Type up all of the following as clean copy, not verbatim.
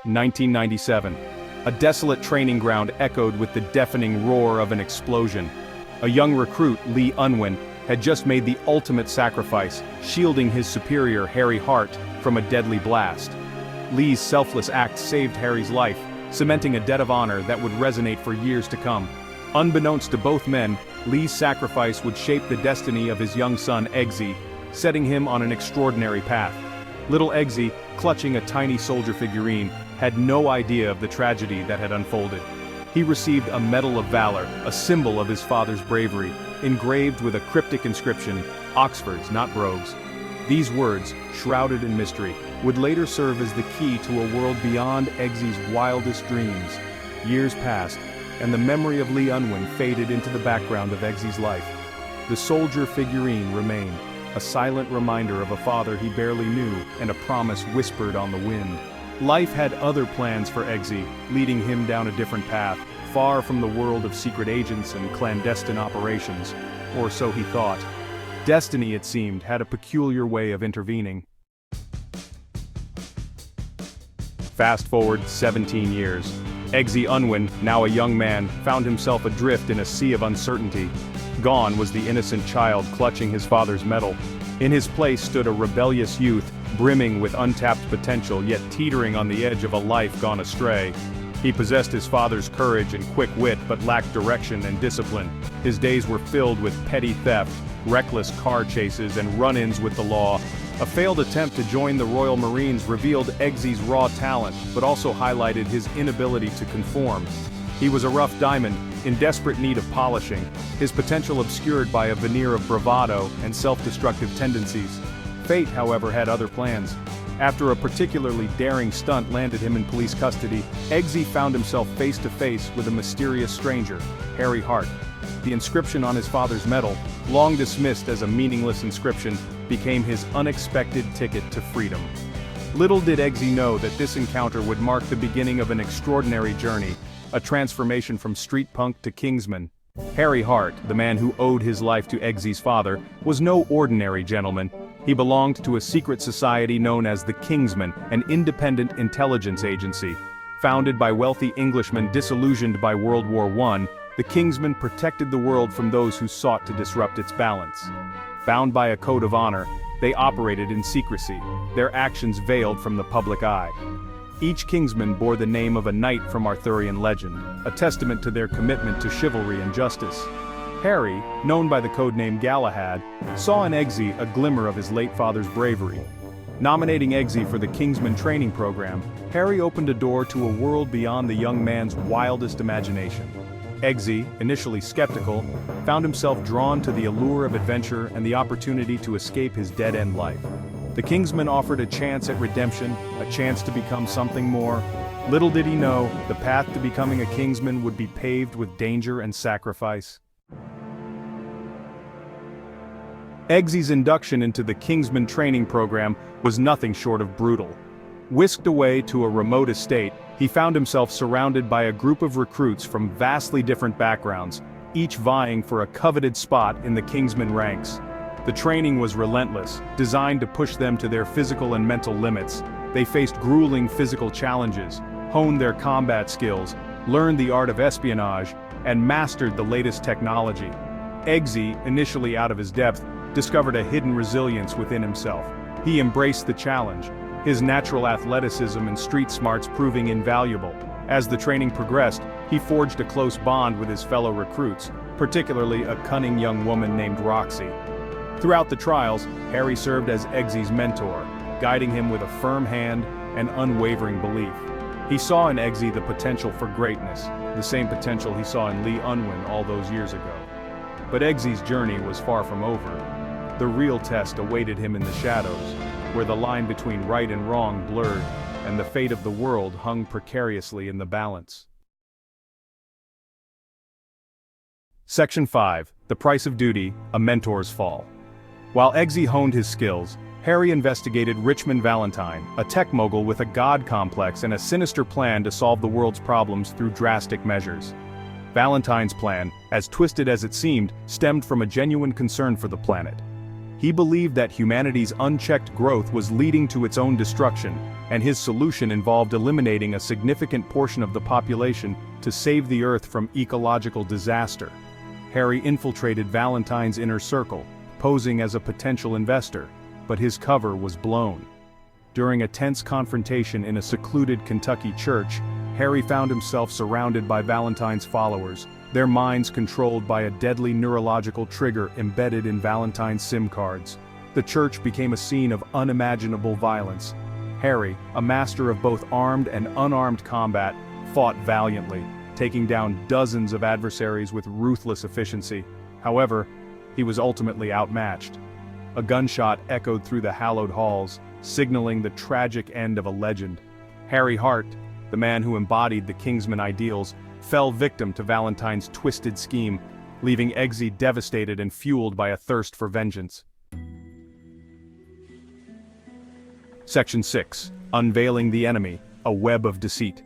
1997. A desolate training ground echoed with the deafening roar of an explosion. A young recruit, Lee Unwin, had just made the ultimate sacrifice, shielding his superior, Harry Hart, from a deadly blast. Lee's selfless act saved Harry's life, cementing a debt of honor that would resonate for years to come. Unbeknownst to both men, Lee's sacrifice would shape the destiny of his young son Eggsy, setting him on an extraordinary path. Little Eggsy, clutching a tiny soldier figurine, had no idea of the tragedy that had unfolded. He received a Medal of Valor, a symbol of his father's bravery, engraved with a cryptic inscription, "Oxfords, not brogues." These words, shrouded in mystery, would later serve as the key to a world beyond Eggsy's wildest dreams. Years passed, and the memory of Lee Unwin faded into the background of Eggsy's life. The soldier figurine remained, a silent reminder of a father he barely knew and a promise whispered on the wind. Life had other plans for Eggsy, leading him down a different path, far from the world of secret agents and clandestine operations, or so he thought. Destiny, it seemed, had a peculiar way of intervening. Fast forward 17 years. Eggsy Unwin, now a young man, found himself adrift in a sea of uncertainty. Gone was the innocent child clutching his father's medal. In his place stood a rebellious youth, brimming with untapped potential yet teetering on the edge of a life gone astray. He possessed his father's courage and quick wit but lacked direction and discipline. His days were filled with petty theft, reckless car chases and run-ins with the law. A failed attempt to join the Royal Marines revealed Eggsy's raw talent, but also highlighted his inability to conform. He was a rough diamond, in desperate need of polishing, his potential obscured by a veneer of bravado and self-destructive tendencies. Fate, however, had other plans. After a particularly daring stunt landed him in police custody, Eggsy found himself face to face with a mysterious stranger, Harry Hart. The inscription on his father's medal, long dismissed as a meaningless inscription, became his unexpected ticket to freedom. Little did Eggsy know that this encounter would mark the beginning of an extraordinary journey, a transformation from street punk to Kingsman. Harry Hart, the man who owed his life to Eggsy's father, was no ordinary gentleman. He belonged to a secret society known as the Kingsman, an independent intelligence agency. Founded by wealthy Englishmen disillusioned by World War I, the Kingsmen protected the world from those who sought to disrupt its balance. Bound by a code of honor, they operated in secrecy, their actions veiled from the public eye. Each Kingsman bore the name of a knight from Arthurian legend, a testament to their commitment to chivalry and justice. Harry, known by the codename Galahad, saw in Eggsy a glimmer of his late father's bravery. Nominating Eggsy for the Kingsman training program, Harry opened a door to a world beyond the young man's wildest imagination. Eggsy, initially skeptical, found himself drawn to the allure of adventure and the opportunity to escape his dead-end life. The Kingsman offered a chance at redemption, a chance to become something more. Little did he know, the path to becoming a Kingsman would be paved with danger and sacrifice. Eggsy's induction into the Kingsman training program was nothing short of brutal. Whisked away to a remote estate, he found himself surrounded by a group of recruits from vastly different backgrounds, each vying for a coveted spot in the Kingsman ranks. The training was relentless, designed to push them to their physical and mental limits. They faced grueling physical challenges, honed their combat skills, learned the art of espionage, and mastered the latest technology. Eggsy, initially out of his depth, discovered a hidden resilience within himself. He embraced the challenge, his natural athleticism and street smarts proving invaluable. As the training progressed, he forged a close bond with his fellow recruits, particularly a cunning young woman named Roxy. Throughout the trials, Harry served as Eggsy's mentor, guiding him with a firm hand and unwavering belief. He saw in Eggsy the potential for greatness, the same potential he saw in Lee Unwin all those years ago. But Eggsy's journey was far from over. The real test awaited him in the shadows, where the line between right and wrong blurred, and the fate of the world hung precariously in the balance. Section 5. The Price of Duty, A Mentor's Fall. While Eggsy honed his skills, Harry investigated Richmond Valentine, a tech mogul with a god complex and a sinister plan to solve the world's problems through drastic measures. Valentine's plan, as twisted as it seemed, stemmed from a genuine concern for the planet. He believed that humanity's unchecked growth was leading to its own destruction, and his solution involved eliminating a significant portion of the population to save the Earth from ecological disaster. Harry infiltrated Valentine's inner circle, posing as a potential investor, but his cover was blown. During a tense confrontation in a secluded Kentucky church, Harry found himself surrounded by Valentine's followers, their minds controlled by a deadly neurological trigger embedded in Valentine's SIM cards. The church became a scene of unimaginable violence. Harry, a master of both armed and unarmed combat, fought valiantly, taking down dozens of adversaries with ruthless efficiency. However, he was ultimately outmatched. A gunshot echoed through the hallowed halls, signaling the tragic end of a legend. Harry Hart, the man who embodied the Kingsman ideals, fell victim to Valentine's twisted scheme, leaving Eggsy devastated and fueled by a thirst for vengeance. Section 6. Unveiling the Enemy, a Web of Deceit.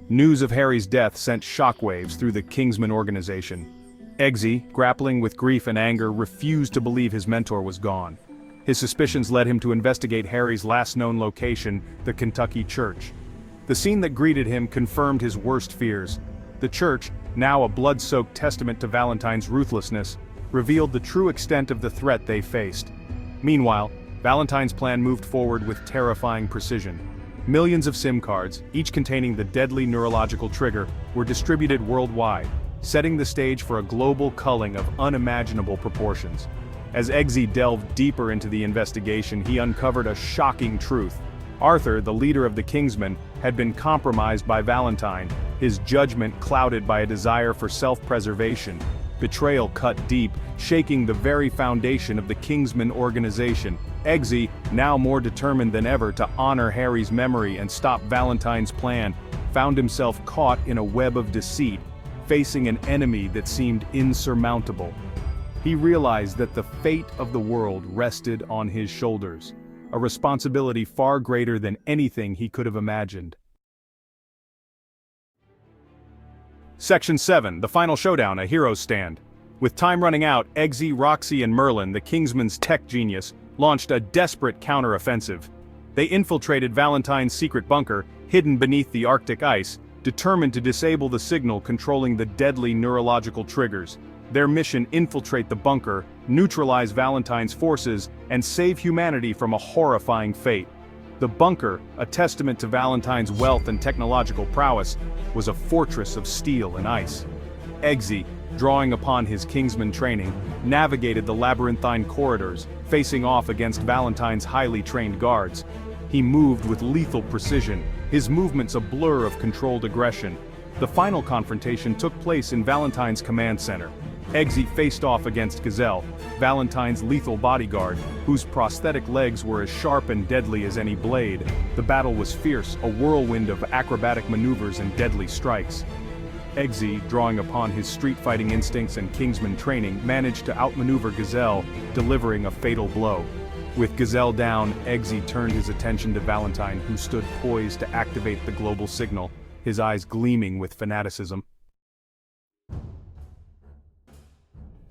News of Harry's death sent shockwaves through the Kingsman organization. Eggsy, grappling with grief and anger, refused to believe his mentor was gone. His suspicions led him to investigate Harry's last known location, the Kentucky church. The scene that greeted him confirmed his worst fears. The church, now a blood-soaked testament to Valentine's ruthlessness, revealed the true extent of the threat they faced. Meanwhile, Valentine's plan moved forward with terrifying precision. Millions of SIM cards, each containing the deadly neurological trigger, were distributed worldwide, setting the stage for a global culling of unimaginable proportions. As Eggsy delved deeper into the investigation, he uncovered a shocking truth. Arthur, the leader of the Kingsmen, had been compromised by Valentine, his judgment clouded by a desire for self-preservation. Betrayal cut deep, shaking the very foundation of the Kingsman organization. Eggsy, now more determined than ever to honor Harry's memory and stop Valentine's plan, found himself caught in a web of deceit, facing an enemy that seemed insurmountable. He realized that the fate of the world rested on his shoulders, a responsibility far greater than anything he could have imagined. Section 7. The Final Showdown, a Hero's Stand. With time running out, Eggsy, Roxy and Merlin, the Kingsman's tech genius, launched a desperate counter-offensive. They infiltrated Valentine's secret bunker, hidden beneath the Arctic ice, determined to disable the signal controlling the deadly neurological triggers. Their mission: infiltrate the bunker, neutralize Valentine's forces, and save humanity from a horrifying fate. The bunker, a testament to Valentine's wealth and technological prowess, was a fortress of steel and ice. Eggsy, drawing upon his Kingsman training, navigated the labyrinthine corridors, facing off against Valentine's highly trained guards. He moved with lethal precision, his movements a blur of controlled aggression. The final confrontation took place in Valentine's command center. Eggsy faced off against Gazelle, Valentine's lethal bodyguard, whose prosthetic legs were as sharp and deadly as any blade. The battle was fierce, a whirlwind of acrobatic maneuvers and deadly strikes. Eggsy, drawing upon his street-fighting instincts and Kingsman training, managed to outmaneuver Gazelle, delivering a fatal blow. With Gazelle down, Eggsy turned his attention to Valentine, who stood poised to activate the global signal, his eyes gleaming with fanaticism.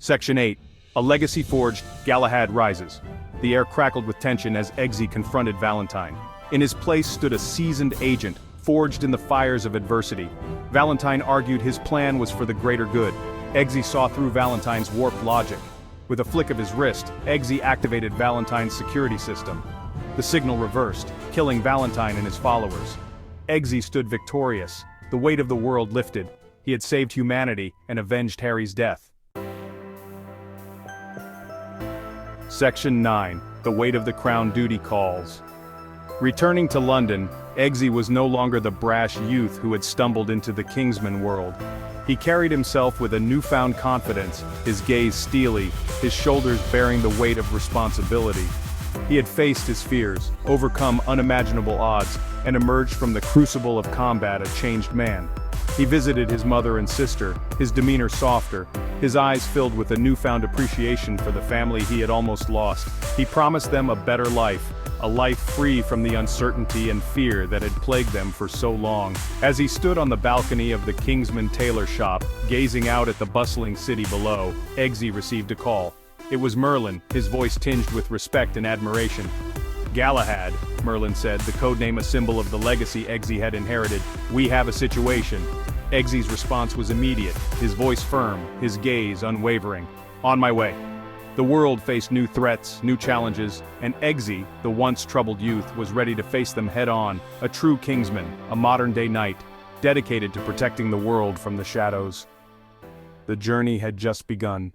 Section 8. A Legacy Forged, Galahad Rises. The air crackled with tension as Eggsy confronted Valentine. In his place stood a seasoned agent, forged in the fires of adversity. Valentine argued his plan was for the greater good. Eggsy saw through Valentine's warped logic. With a flick of his wrist, Eggsy activated Valentine's security system. The signal reversed, killing Valentine and his followers. Eggsy stood victorious. The weight of the world lifted. He had saved humanity and avenged Harry's death. Section 9. The Weight of the Crown Duty Calls. Returning to London, Eggsy was no longer the brash youth who had stumbled into the Kingsman world. He carried himself with a newfound confidence, his gaze steely, his shoulders bearing the weight of responsibility. He had faced his fears, overcome unimaginable odds, and emerged from the crucible of combat a changed man. He visited his mother and sister, his demeanor softer, his eyes filled with a newfound appreciation for the family he had almost lost. He promised them a better life, a life free from the uncertainty and fear that had plagued them for so long. As he stood on the balcony of the Kingsman tailor shop, gazing out at the bustling city below, Eggsy received a call. It was Merlin, his voice tinged with respect and admiration. "Galahad," Merlin said, the codename a symbol of the legacy Eggsy had inherited. "We have a situation." Eggsy's response was immediate, his voice firm, his gaze unwavering. "On my way." The world faced new threats, new challenges, and Eggsy, the once troubled youth, was ready to face them head-on, a true Kingsman, a modern-day knight, dedicated to protecting the world from the shadows. The journey had just begun.